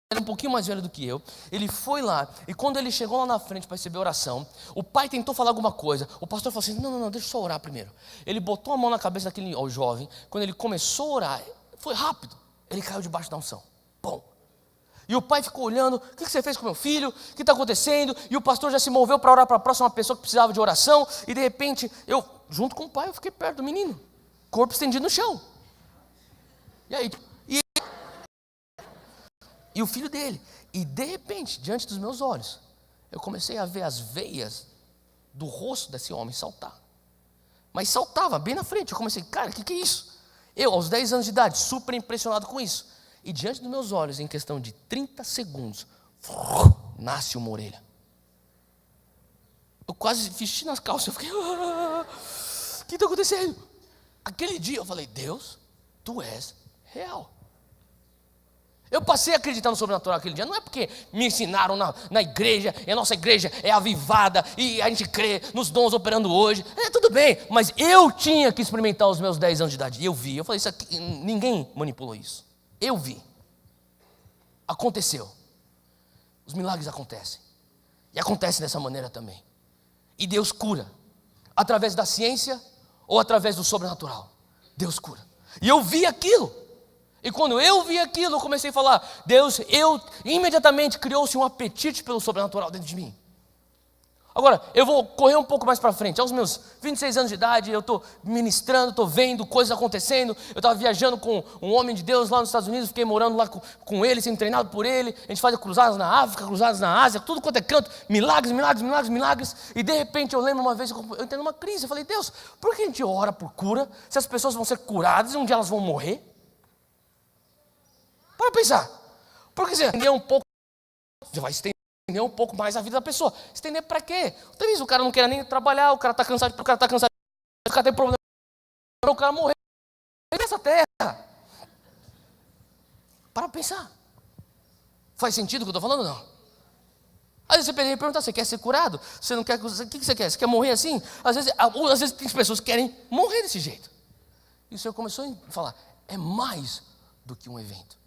era um pouquinho mais velho do que eu. Ele foi lá, e quando ele chegou lá na frente para receber a oração, o pai tentou falar alguma coisa. O pastor falou assim: não, deixa eu só orar primeiro. Ele botou a mão na cabeça daquele jovem. Quando ele começou a orar, foi rápido. Ele caiu debaixo da unção. Bom. E o pai ficou olhando: o que você fez com meu filho? O que está acontecendo? E o pastor já se moveu para orar para a próxima pessoa que precisava de oração. E de repente, eu, junto com o pai, eu fiquei perto do menino, corpo estendido no chão. E aí, e o filho dele. E de repente, diante dos meus olhos, eu comecei a ver as veias do rosto desse homem saltar. Mas saltava bem na frente. Eu comecei: cara, o que é isso? Eu, aos 10 anos de idade, super impressionado com isso. E diante dos meus olhos, em questão de 30 segundos, nasce uma orelha. Eu quase vesti nas calças. Eu fiquei: o que está acontecendo? Aquele dia eu falei: Deus, tu és real. Eu passei a acreditar no sobrenatural aquele dia. Não é porque me ensinaram na igreja, e a nossa igreja é avivada, e a gente crê nos dons operando hoje. Tudo bem, mas eu tinha que experimentar os meus 10 anos de idade. E eu vi, eu falei: isso aqui, ninguém manipulou isso. Eu vi. Aconteceu. Os milagres acontecem. E acontece dessa maneira também. E Deus cura. Através da ciência ou através do sobrenatural. Deus cura. E eu vi aquilo. E quando eu vi aquilo, eu comecei a falar: Deus, imediatamente criou-se um apetite pelo sobrenatural dentro de mim. Agora, eu vou correr um pouco mais para frente. Aos meus 26 anos de idade, eu estou ministrando, estou vendo coisas acontecendo. Eu estava viajando com um homem de Deus lá nos Estados Unidos, fiquei morando lá com ele, sendo treinado por ele. A gente fazia cruzadas na África, cruzadas na Ásia, tudo quanto é canto, milagres. E de repente eu lembro uma vez, eu entrei numa crise. Eu falei: Deus, por que a gente ora por cura, se as pessoas vão ser curadas e um dia elas vão morrer? Para pensar. Porque você entender um pouco, você vai estender um pouco mais a vida da pessoa. Estender para quê? Talvez o cara não queira nem trabalhar, o cara está cansado, o cara tem problema, o cara morrer nessa terra. Para pensar. Faz sentido o que eu estou falando ou não? Às vezes você pergunta: você quer ser curado? Você não quer? O que você quer? Você quer morrer assim? Às vezes tem pessoas que querem morrer desse jeito. E o Senhor começou a falar: é mais do que um evento.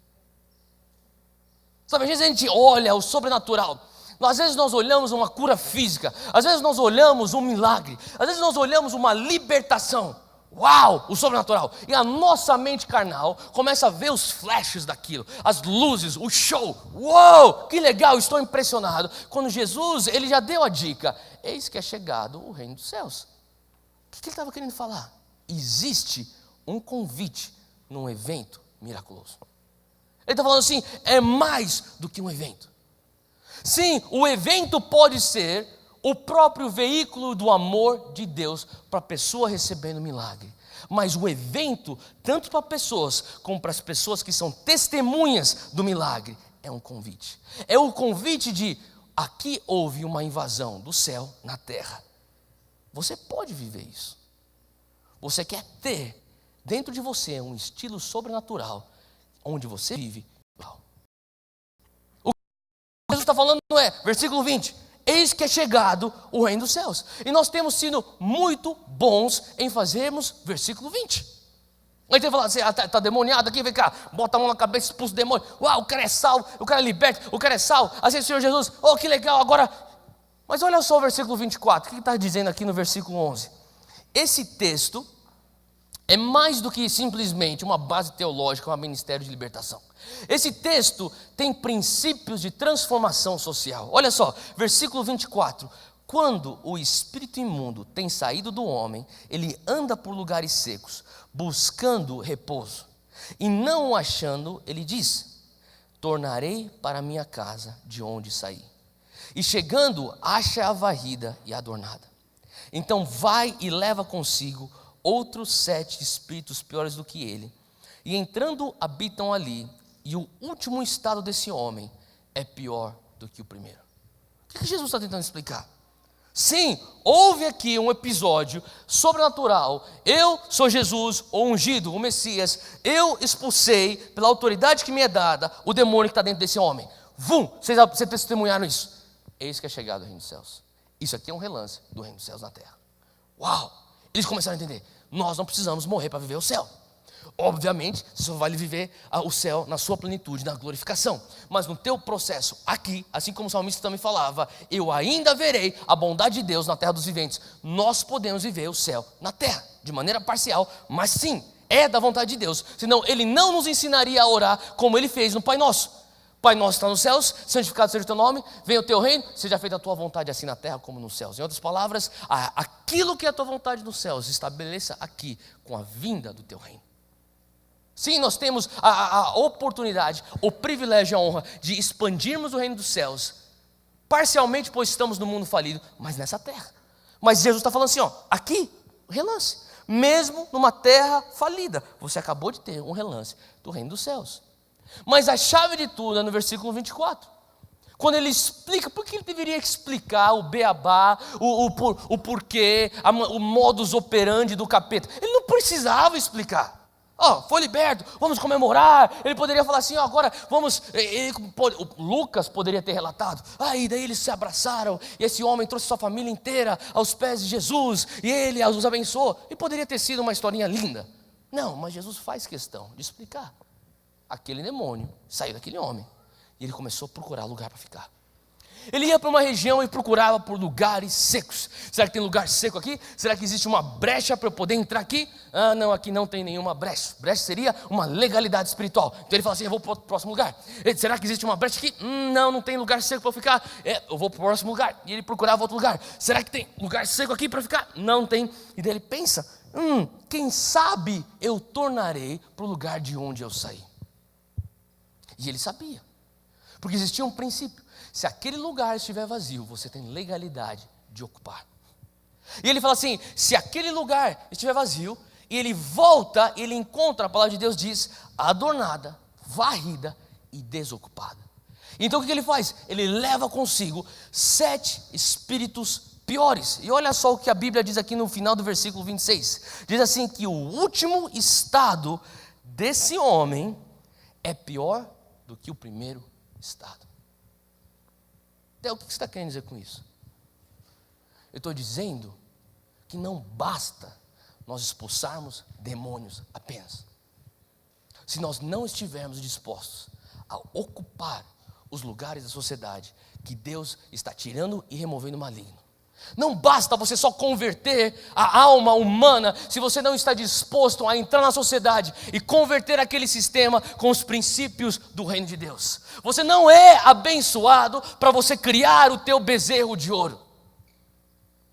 Sabe, às vezes a gente olha o sobrenatural. Às vezes nós olhamos uma cura física. Às vezes nós olhamos um milagre. Às vezes nós olhamos uma libertação. Uau, o sobrenatural. E a nossa mente carnal começa a ver os flashes daquilo, as luzes, o show. Uau, que legal, estou impressionado. Quando Jesus, ele já deu a dica: eis que é chegado o reino dos céus. O que ele estava querendo falar? Existe um convite num evento miraculoso. Ele está falando assim: é mais do que um evento. Sim, o evento pode ser o próprio veículo do amor de Deus para a pessoa recebendo milagre. Mas o evento, tanto para pessoas como para as pessoas que são testemunhas do milagre, é um convite. É o convite de: aqui houve uma invasão do céu na terra. Você pode viver isso. Você quer ter dentro de você um estilo sobrenatural, onde você vive. O que Jesus está falando é, versículo 20: eis que é chegado o reino dos céus. E nós temos sido muito bons em fazermos versículo 20. Aí tem que falar: você está demoniado aqui, vem cá, bota a mão na cabeça, expulsa o demônio. Uau, o cara é salvo, o cara é liberto, o cara é salvo. Assim, Senhor Jesus, oh, que legal, agora. Mas olha só o versículo 24, o que está dizendo aqui no versículo 11? Esse texto é mais do que simplesmente uma base teológica, um ministério de libertação. Esse texto tem princípios de transformação social. Olha só, versículo 24. Quando o espírito imundo tem saído do homem, ele anda por lugares secos, buscando repouso. E não o achando, ele diz: tornarei para a minha casa de onde saí. E chegando, acha-a varrida e adornada. Então vai e leva consigo outros 7 espíritos piores do que ele, e entrando habitam ali, e o último estado desse homem é pior do que o primeiro. O que Jesus está tentando explicar? Sim, houve aqui um episódio sobrenatural. Eu sou Jesus, o ungido, o Messias. Eu expulsei, pela autoridade que me é dada, o demônio que está dentro desse homem. Vocês testemunharam isso. Eis que é chegado o reino dos céus. Isso aqui é um relance do reino dos céus na terra. Uau! Eles começaram a entender: nós não precisamos morrer para viver o céu. Obviamente, você só vai viver o céu na sua plenitude, na glorificação. Mas no teu processo aqui, assim como o salmista também falava, eu ainda verei a bondade de Deus na terra dos viventes. Nós podemos viver o céu na terra, de maneira parcial, mas sim, é da vontade de Deus. Senão Ele não nos ensinaria a orar como Ele fez no Pai Nosso. Pai nosso está nos céus, santificado seja o teu nome, venha o teu reino, seja feita a tua vontade assim na terra como nos céus. Em outras palavras, aquilo que é a tua vontade nos céus, estabeleça aqui com a vinda do teu reino. Sim, nós temos a oportunidade, o privilégio e a honra de expandirmos o reino dos céus, parcialmente, pois estamos no mundo falido, mas nessa terra. Mas Jesus está falando assim, aqui, relance, mesmo numa terra falida, você acabou de ter um relance do reino dos céus. Mas a chave de tudo é no versículo 24. Quando ele explica, por que ele deveria explicar o beabá, o porquê, o modus operandi do capeta? Ele não precisava explicar. Foi liberto, vamos comemorar. Ele poderia falar assim, agora vamos... Lucas poderia ter relatado. E daí eles se abraçaram, e esse homem trouxe sua família inteira aos pés de Jesus, e ele os abençoou. E poderia ter sido uma historinha linda. Não, mas Jesus faz questão de explicar. Aquele demônio saiu daquele homem, e ele começou a procurar lugar para ficar. Ele ia para uma região e procurava por lugares secos. Será que tem lugar seco aqui? Será que existe uma brecha para eu poder entrar aqui? Não, aqui não tem nenhuma brecha. Brecha seria uma legalidade espiritual. Então ele fala assim, eu vou para o próximo lugar. Será que existe uma brecha aqui? Não tem lugar seco para eu ficar. Eu vou para o próximo lugar. E ele procurava outro lugar. Será que tem lugar seco aqui para ficar? Não tem. E daí ele pensa, quem sabe eu tornarei para o lugar de onde eu saí. E ele sabia, porque existia um princípio: se aquele lugar estiver vazio, você tem legalidade de ocupar. E ele fala assim, se aquele lugar estiver vazio, e ele volta, ele encontra, a palavra de Deus diz, adornada, varrida e desocupada. Então o que ele faz? Ele leva consigo 7 espíritos piores. E olha só o que a Bíblia diz aqui no final do versículo 26. Diz assim que o último estado desse homem é pior do que o primeiro estado. Então, o que você está querendo dizer com isso? Eu estou dizendo que não basta nós expulsarmos demônios apenas. Se nós não estivermos dispostos a ocupar os lugares da sociedade que Deus está tirando e removendo o maligno. Não basta você só converter a alma humana se você não está disposto a entrar na sociedade e converter aquele sistema com os princípios do reino de Deus. Você não é abençoado para você criar o teu bezerro de ouro.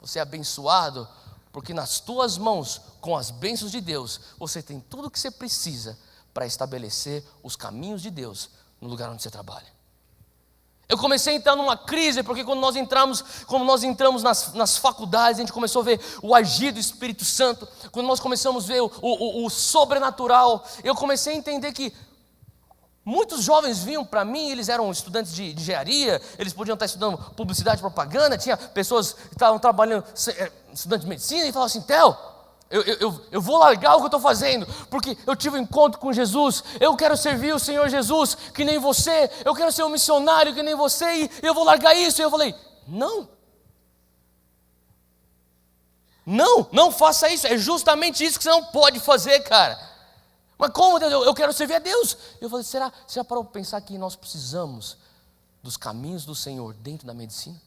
Você é abençoado porque nas tuas mãos, com as bênçãos de Deus, você tem tudo o que você precisa para estabelecer os caminhos de Deus no lugar onde você trabalha. Eu comecei a entrar numa crise, porque quando nós entramos nas faculdades, a gente começou a ver o agir do Espírito Santo, quando nós começamos a ver o sobrenatural, eu comecei a entender que muitos jovens vinham para mim, eles eram estudantes de engenharia, eles podiam estar estudando publicidade e propaganda, tinha pessoas que estavam trabalhando, estudantes de medicina, e falavam assim, Theo, eu vou largar o que eu estou fazendo, porque eu tive um encontro com Jesus, eu quero servir o Senhor Jesus, que nem você, eu quero ser um missionário que nem você, e eu vou largar isso. E eu falei, não faça isso, é justamente isso que você não pode fazer, cara. Mas como, Deus? Eu quero servir a Deus. Eu falei, será que você já parou para pensar que nós precisamos dos caminhos do Senhor dentro da medicina?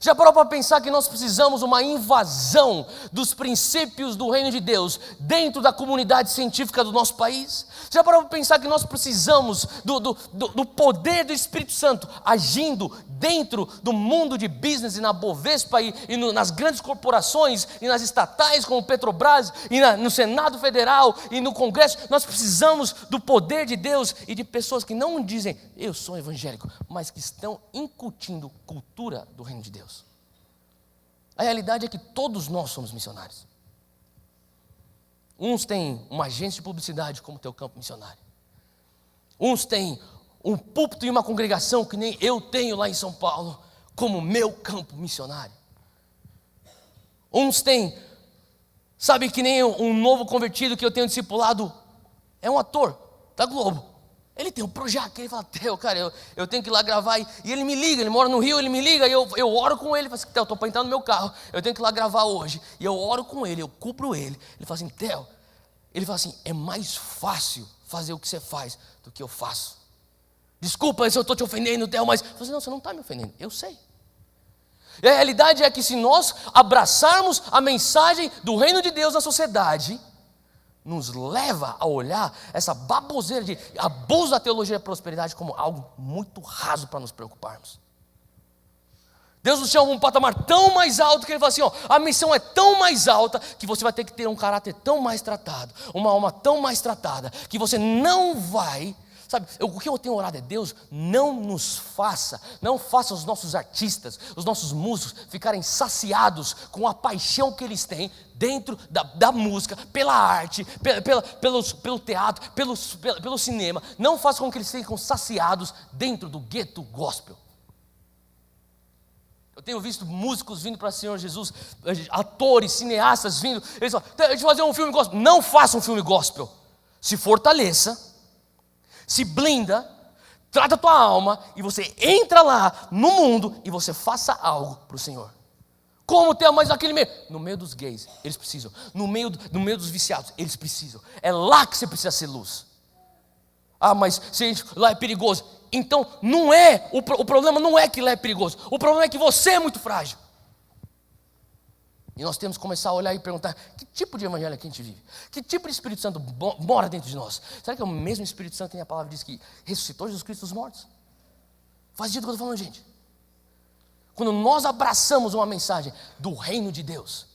Já parou para pensar que nós precisamos uma invasão dos princípios do reino de Deus dentro da comunidade científica do nosso país? Já parou para pensar que nós precisamos do poder do Espírito Santo agindo dentro do mundo de business e na Bovespa e nas grandes corporações e nas estatais como Petrobras e no Senado Federal e no Congresso? Nós precisamos do poder de Deus e de pessoas que não dizem, eu sou evangélico, mas que estão incutindo cultura do reino de Deus. A realidade é que todos nós somos missionários. Uns têm uma agência de publicidade como teu campo missionário. Uns têm um púlpito e uma congregação que nem eu tenho lá em São Paulo como meu campo missionário. Uns têm, sabe, que nem um novo convertido que eu tenho discipulado, é um ator da Globo. Ele tem um Projac, ele fala, Theo, cara, eu tenho que ir lá gravar, e ele me liga, ele mora no Rio, ele me liga, e eu oro com ele, ele fala assim, Theo, eu estou para entrar no meu carro, eu tenho que ir lá gravar hoje, e eu oro com ele, eu cubro ele, ele fala assim, Theo, Ele fala assim, é mais fácil fazer o que você faz do que eu faço. Desculpa se eu estou te ofendendo, Theo, mas não, você não está me ofendendo, eu sei. E a realidade é que se nós abraçarmos a mensagem do reino de Deus na sociedade, nos leva a olhar essa baboseira de abuso da teologia da prosperidade como algo muito raso para nos preocuparmos. Deus nos chama a um patamar tão mais alto que Ele fala assim, a missão é tão mais alta que você vai ter que ter um caráter tão mais tratado, uma alma tão mais tratada, que você não vai, sabe, o que eu tenho orado é, Deus, não faça os nossos artistas, os nossos músicos ficarem saciados com a paixão que eles têm dentro da música, pela arte, pelo teatro, pelo cinema. Não faça com que eles fiquem saciados dentro do gueto gospel. Eu tenho visto músicos vindo para o Senhor Jesus, atores, cineastas vindo, eles falam, a gente vai fazer um filme gospel. Não faça um filme gospel. Se fortaleça, se blinda, trata a tua alma e você entra lá no mundo e você faça algo para o Senhor. Como ter mais naquele meio? No meio dos gays, eles precisam. No meio dos viciados, eles precisam. É lá que você precisa ser luz. Ah, mas se lá é perigoso. Então, não é, o problema não é que lá é perigoso. O problema é que você é muito frágil. E nós temos que começar a olhar e perguntar, que tipo de evangelho é que a gente vive? Que tipo de Espírito Santo mora dentro de nós? Será que é o mesmo Espírito Santo que a palavra diz que ressuscitou Jesus Cristo dos mortos? Faz sentido o que eu estou falando, gente? Quando nós abraçamos uma mensagem do reino de Deus,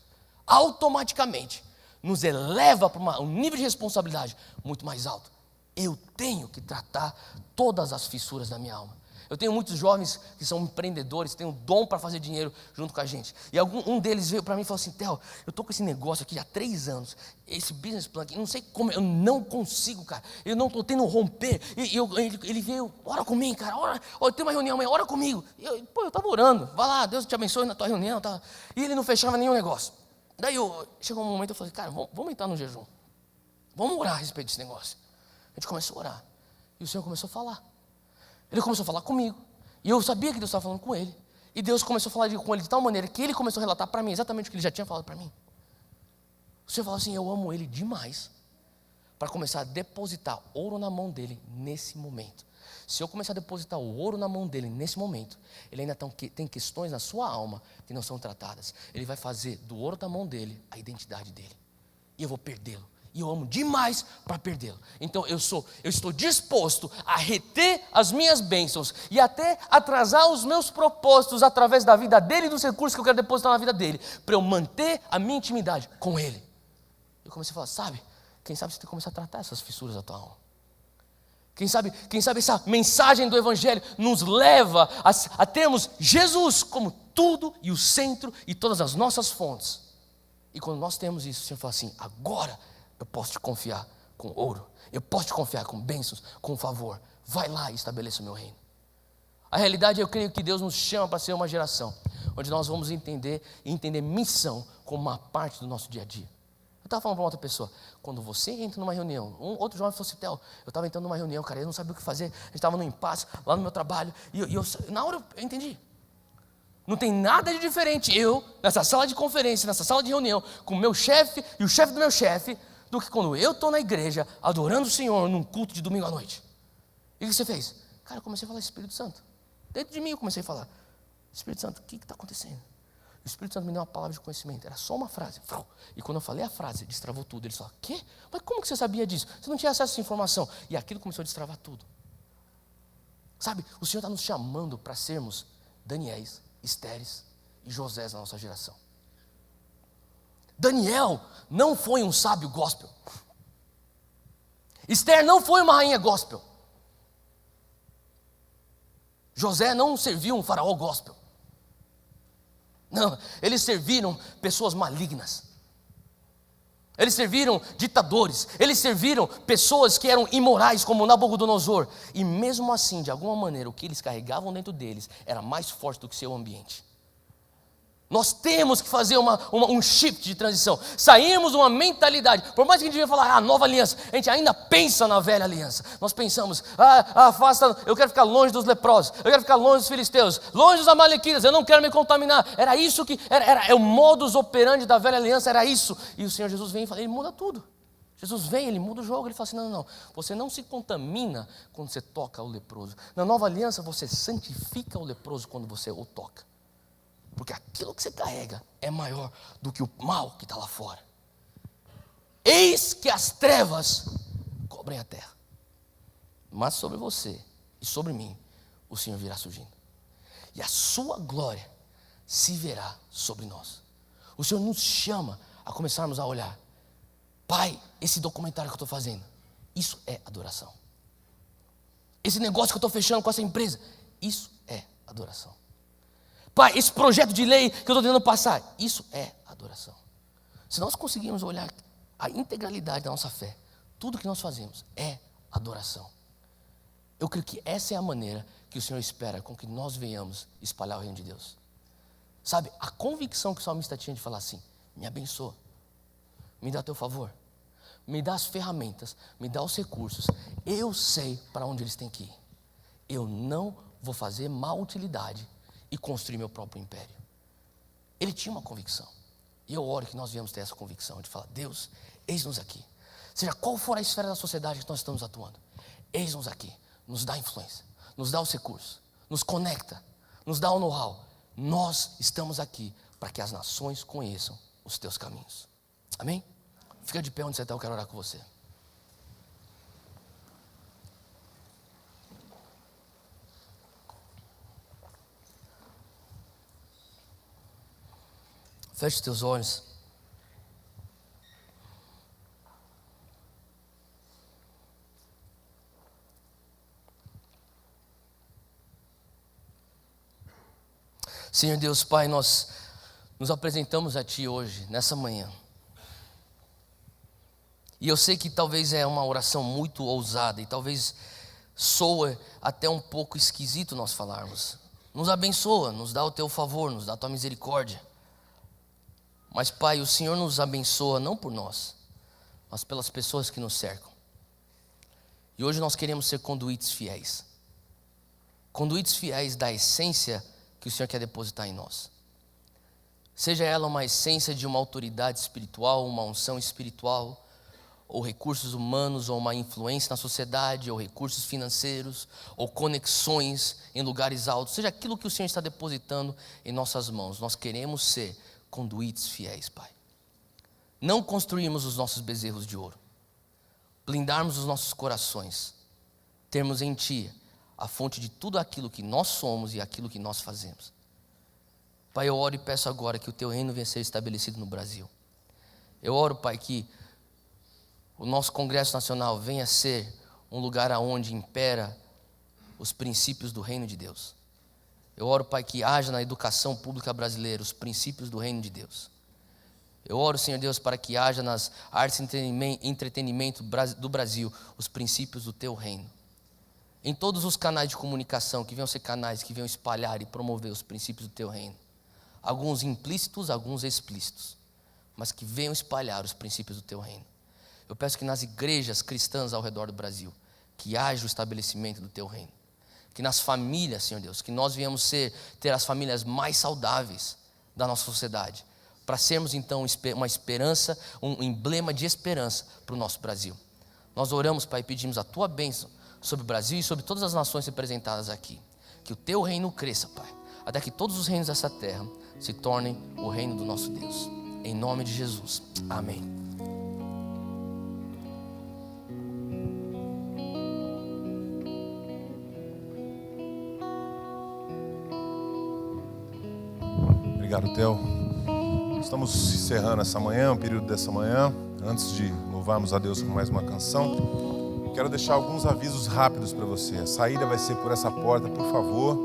automaticamente nos eleva para um nível de responsabilidade muito mais alto. Eu tenho que tratar todas as fissuras da minha alma. Eu tenho muitos jovens que são empreendedores, têm um dom para fazer dinheiro junto com a gente. E um deles veio para mim e falou assim, Theo, eu estou com esse negócio aqui há 3 anos, esse business plan aqui, não sei como, eu não consigo, cara. Eu não estou tendo romper. Ele veio, ora comigo, cara, ora, tem uma reunião amanhã, ora comigo. Eu estava orando, vai lá, Deus te abençoe na tua reunião. Tá? E ele não fechava nenhum negócio. Daí chegou um momento, eu falei, cara, vamos entrar no jejum. Vamos orar a respeito desse negócio. A gente começou a orar. E o Senhor começou a falar. Ele começou a falar comigo. E eu sabia que Deus estava falando com ele. E Deus começou a falar com ele de tal maneira que ele começou a relatar para mim exatamente o que ele já tinha falado para mim. O Senhor falou assim, eu amo ele demais para começar a depositar ouro na mão dele nesse momento. Se eu começar a depositar o ouro na mão dele nesse momento, ele ainda tem questões na sua alma que não são tratadas. Ele vai fazer do ouro da mão dele a identidade dele. E eu vou perdê-lo. E eu amo demais para perdê-lo. Então eu estou disposto a reter as minhas bênçãos e até atrasar os meus propósitos através da vida dele e dos recursos que eu quero depositar na vida dele, para eu manter a minha intimidade com ele. Eu comecei a falar, sabe, quem sabe você tem que começar a tratar essas fissuras da tua alma. Quem sabe essa mensagem do Evangelho nos leva a termos Jesus como tudo e o centro e todas as nossas fontes. E quando nós temos isso, o Senhor fala assim, agora eu posso te confiar com ouro, eu posso te confiar com bênçãos, com favor. Vai lá e estabeleça o meu reino. A realidade, eu creio que Deus nos chama para ser uma geração onde nós vamos entender missão como uma parte do nosso dia a dia. Eu estava falando para uma outra pessoa, quando você entra numa reunião, outro jovem falou assim, Theo, eu estava entrando numa reunião, cara, eu não sabia o que fazer, a gente estava no impasse, lá no meu trabalho, e na hora eu entendi. Não tem nada de diferente eu, nessa sala de conferência, nessa sala de reunião, com o meu chefe e o chefe do meu chefe, do que quando eu estou na igreja, adorando o Senhor, num culto de domingo à noite. E o que você fez? Cara, eu comecei a falar Espírito Santo. Dentro de mim eu comecei a falar, Espírito Santo, o que está acontecendo? O Espírito Santo me deu uma palavra de conhecimento, era só uma frase. E quando eu falei a frase, destravou tudo. Eles falaram, quê? Mas como que você sabia disso? Você não tinha acesso a essa informação. E aquilo começou a destravar tudo. Sabe, o Senhor está nos chamando para sermos Daniéis, Estéres e Josés na nossa geração. Daniel não foi um sábio gospel. Esther não foi uma rainha gospel. José não serviu um faraó gospel. Não, eles serviram pessoas malignas. Eles serviram ditadores. Eles serviram pessoas que eram imorais, como Nabucodonosor. E mesmo assim, de alguma maneira, o que eles carregavam dentro deles era mais forte do que seu ambiente. Nós temos que fazer um shift de transição. Saímos de uma mentalidade. Por mais que a gente venha falar, nova aliança, a gente ainda pensa na velha aliança. Nós pensamos, afasta, eu quero ficar longe dos leprosos, eu quero ficar longe dos filisteus, longe dos amalequitas, eu não quero me contaminar. Era o modus operandi da velha aliança, era isso. E o Senhor Jesus vem e fala, ele muda tudo. Jesus vem, ele muda o jogo, ele fala assim, não, você não se contamina quando você toca o leproso. Na nova aliança você santifica o leproso quando você o toca. Porque aquilo que você carrega é maior do que o mal que está lá fora. Eis que as trevas cobrem a terra, mas sobre você e sobre mim o Senhor virá surgindo. E a sua glória se verá sobre nós. O Senhor nos chama a começarmos a olhar. Pai, esse documentário que eu estou fazendo, isso é adoração. Esse negócio que eu estou fechando com essa empresa, isso é adoração. Pai, esse projeto de lei que eu estou tentando passar, isso é adoração. Se nós conseguirmos olhar a integralidade da nossa fé, tudo que nós fazemos é adoração. Eu creio que essa é a maneira que o Senhor espera com que nós venhamos espalhar o reino de Deus. Sabe, a convicção que o salmista tinha de falar assim, me abençoa, me dá teu favor, me dá as ferramentas, me dá os recursos, eu sei para onde eles têm que ir. Eu não vou fazer má utilidade e construir meu próprio império. Ele tinha uma convicção. E eu oro que nós viemos ter essa convicção de falar, Deus, eis-nos aqui. Seja qual for a esfera da sociedade que nós estamos atuando, eis-nos aqui, nos dá influência, nos dá os recursos, nos conecta, nos dá o know-how. Nós estamos aqui para que as nações conheçam os teus caminhos. Amém? Fica de pé onde você está, eu quero orar com você. Feche os teus olhos. Senhor Deus, Pai, nós nos apresentamos a Ti hoje, nessa manhã. E eu sei que talvez é uma oração muito ousada e talvez soa até um pouco esquisito nós falarmos. Nos abençoa, nos dá o Teu favor, nos dá a Tua misericórdia. Mas, Pai, o Senhor nos abençoa não por nós, mas pelas pessoas que nos cercam. E hoje nós queremos ser conduítes fiéis. Conduítes fiéis da essência que o Senhor quer depositar em nós. Seja ela uma essência de uma autoridade espiritual, uma unção espiritual, ou recursos humanos, ou uma influência na sociedade, ou recursos financeiros, ou conexões em lugares altos. Seja aquilo que o Senhor está depositando em nossas mãos. Nós queremos ser conduítes fiéis, Pai. Não construirmos os nossos bezerros de ouro, blindarmos os nossos corações, termos em Ti a fonte de tudo aquilo que nós somos e aquilo que nós fazemos. Pai, eu oro e peço agora que o Teu reino venha ser estabelecido no Brasil. Eu oro, Pai, que o nosso Congresso Nacional venha ser um lugar onde impera os princípios do reino de Deus. Eu oro, Pai, que haja na educação pública brasileira os princípios do reino de Deus. Eu oro, Senhor Deus, para que haja nas artes e entretenimento do Brasil os princípios do Teu reino. Em todos os canais de comunicação, que venham ser canais que venham espalhar e promover os princípios do Teu reino. Alguns implícitos, alguns explícitos, mas que venham espalhar os princípios do Teu reino. Eu peço que nas igrejas cristãs ao redor do Brasil, que haja o estabelecimento do Teu reino. Que nas famílias, Senhor Deus, que nós venhamos ter as famílias mais saudáveis da nossa sociedade, para sermos então uma esperança, um emblema de esperança para o nosso Brasil. Nós oramos, Pai, e pedimos a Tua bênção sobre o Brasil e sobre todas as nações representadas aqui. Que o Teu reino cresça, Pai, até que todos os reinos dessa terra se tornem o reino do nosso Deus. Em nome de Jesus. Amém. Obrigado, Theo. Estamos encerrando essa manhã, o período dessa manhã. Antes de louvarmos a Deus com mais uma canção, quero deixar alguns avisos rápidos para você. A saída vai ser por essa porta, por favor.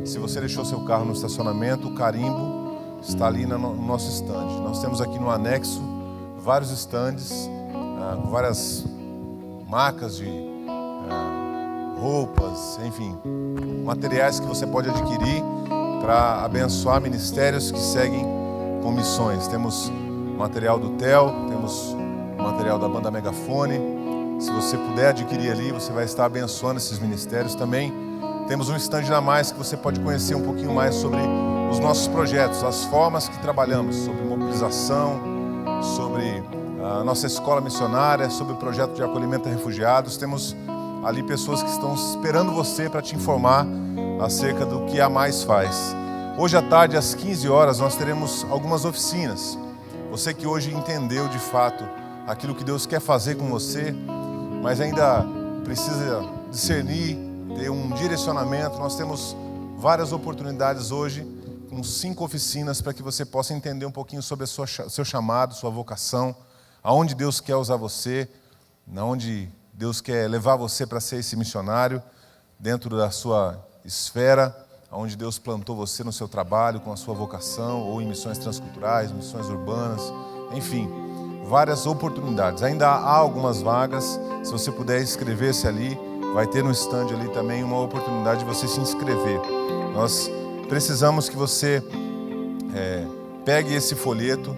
Se você deixou seu carro no estacionamento, o carimbo está ali no nosso estande. Nós temos aqui no anexo vários estandes com várias marcas de roupas, enfim, materiais que você pode adquirir para abençoar ministérios que seguem com missões. Temos material do Theo, temos material da banda Megafone. Se você puder adquirir ali, você vai estar abençoando esses ministérios também. Temos um stand a mais que você pode conhecer um pouquinho mais sobre os nossos projetos, as formas que trabalhamos, sobre mobilização, sobre a nossa escola missionária, sobre o projeto de acolhimento a refugiados. Temos ali pessoas que estão esperando você para te informar acerca do que a Mais faz. Hoje à tarde, às 15 horas, nós teremos algumas oficinas. Você que hoje entendeu de fato aquilo que Deus quer fazer com você, mas ainda precisa discernir, ter um direcionamento. Nós temos várias oportunidades hoje, com 5 oficinas, para que você possa entender um pouquinho sobre seu chamado, sua vocação, aonde Deus quer usar você, aonde Deus quer levar você para ser esse missionário, dentro da sua esfera, aonde Deus plantou você no seu trabalho, com a sua vocação, ou em missões transculturais, missões urbanas, enfim, várias oportunidades. Ainda há algumas vagas, se você puder inscrever-se ali, vai ter no stand ali também uma oportunidade de você se inscrever. Nós precisamos que você pegue esse folheto,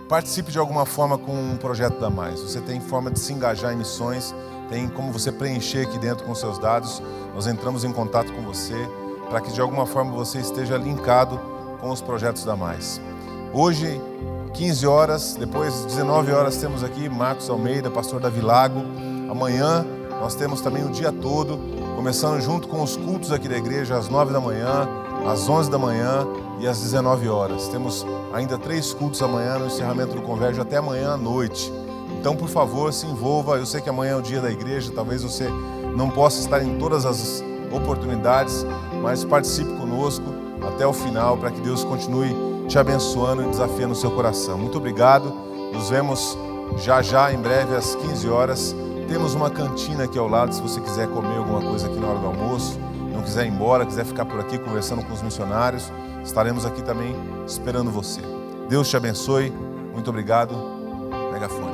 participe de alguma forma com um projeto da Mais. Você tem forma de se engajar em missões, tem como você preencher aqui dentro com seus dados. Nós entramos em contato com você para que de alguma forma você esteja linkado com os projetos da Mais. Hoje, 15 horas, depois 19 horas temos aqui Marcos Almeida, pastor Davi Lago. Amanhã nós temos também o dia todo, começando junto com os cultos aqui da igreja, às 9 da manhã, às 11 da manhã e às 19 horas. Temos ainda 3 cultos amanhã no encerramento do Converge até amanhã à noite. Então, por favor, se envolva. Eu sei que amanhã é o dia da igreja, talvez você não possa estar em todas as oportunidades, mas participe conosco até o final, para que Deus continue te abençoando e desafiando o seu coração. Muito obrigado. Nos vemos já em breve às 15 horas. Temos uma cantina aqui ao lado, se você quiser comer alguma coisa aqui na hora do almoço, não quiser ir embora, quiser ficar por aqui conversando com os missionários, estaremos aqui também esperando você. Deus te abençoe. Muito obrigado. Megafone.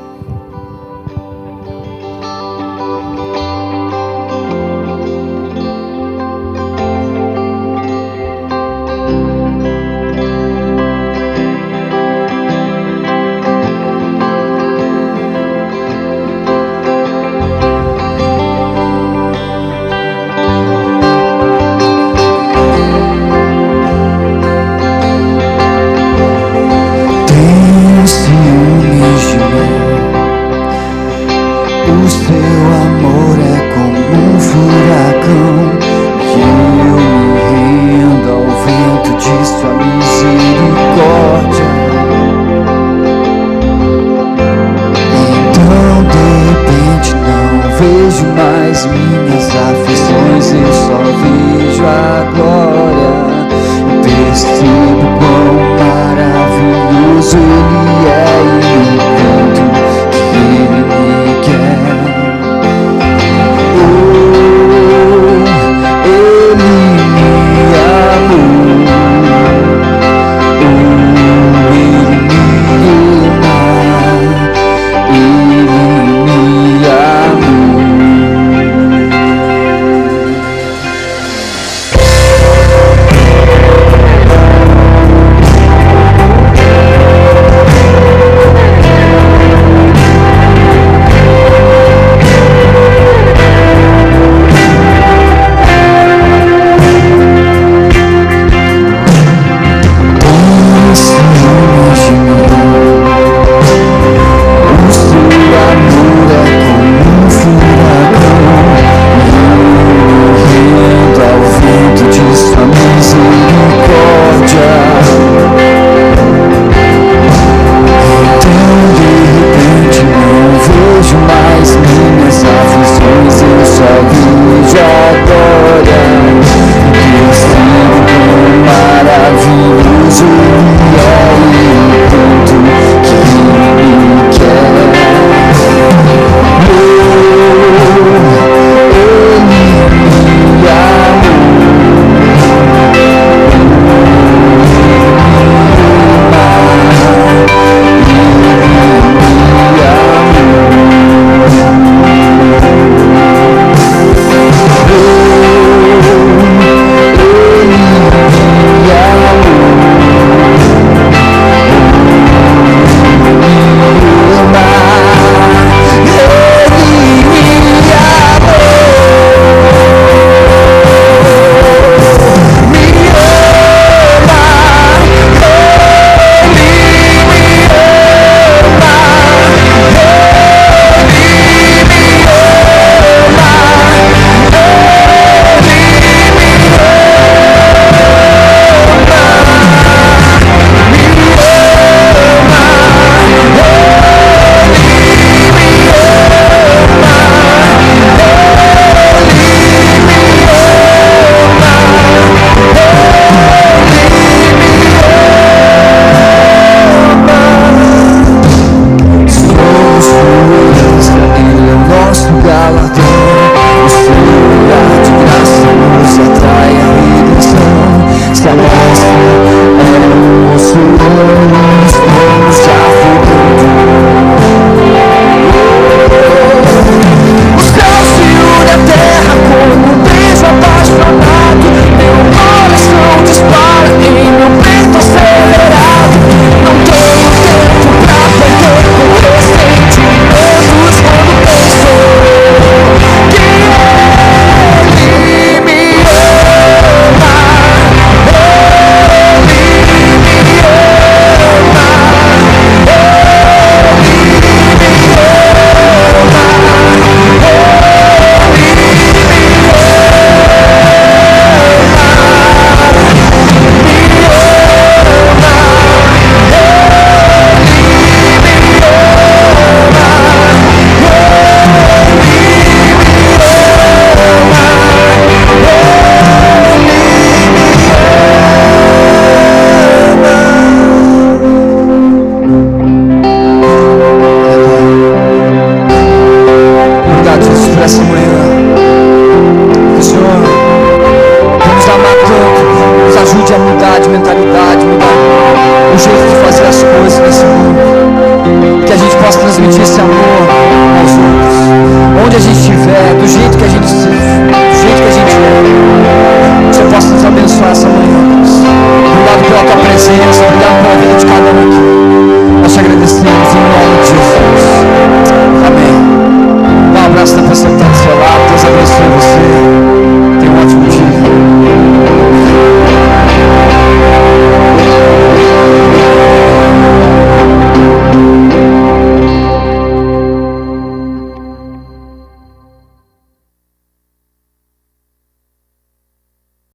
Misericórdia.